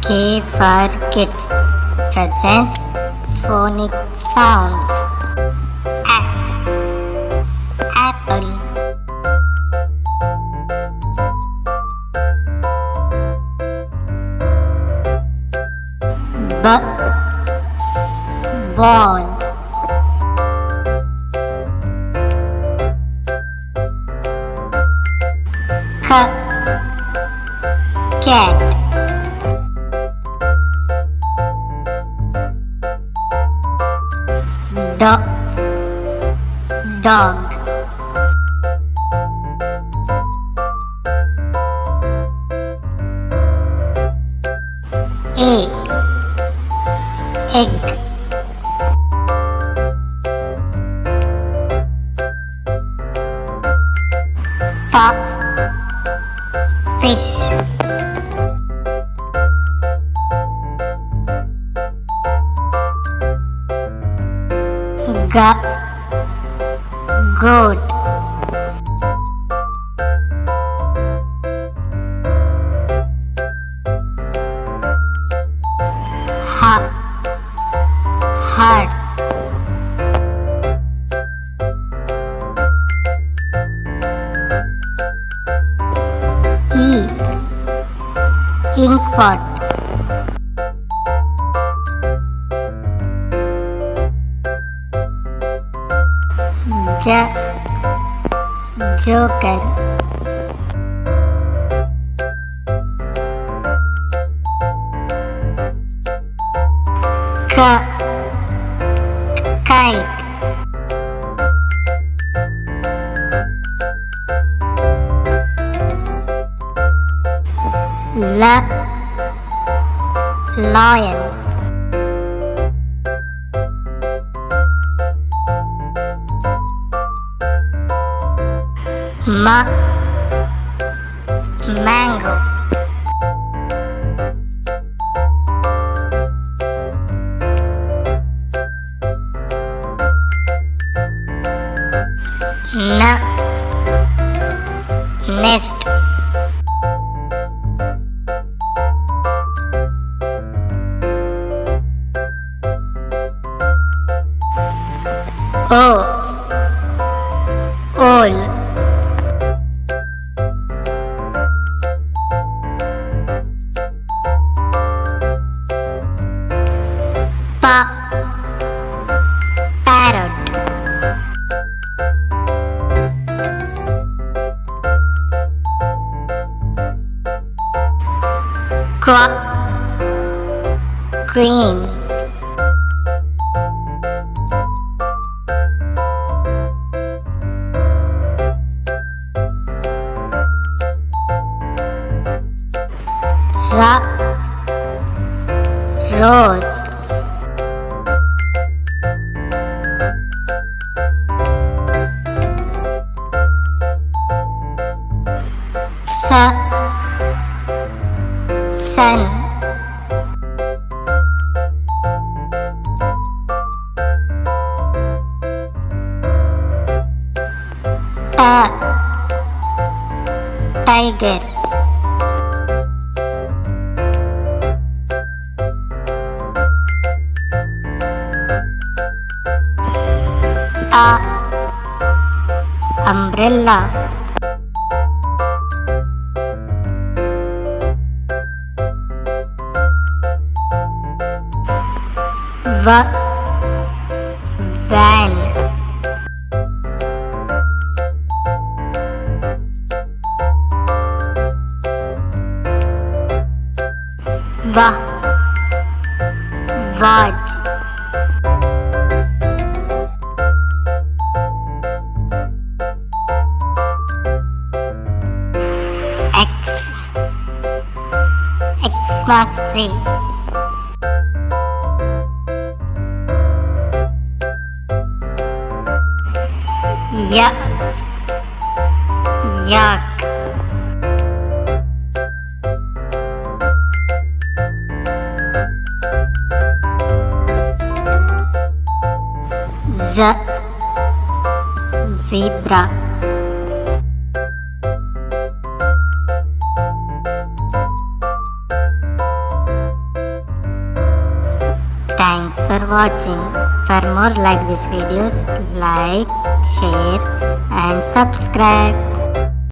K for Kids presents phonic sounds. A, apple. B, ball. C, cat. D, dog. A, egg. F, fish. G, goat. H, horse. E, ink pot. J, joker. K, kite. L, lion. M, mango. N, nest. O, owl. P, parrot. Q, queen. R, rose. S, sun. T, tiger. A, umbrella. V, van. W, watch. X, Xmas tree. Y, yak. Z, zebra. Thanks for watching. For more like these videos, like, share and subscribe.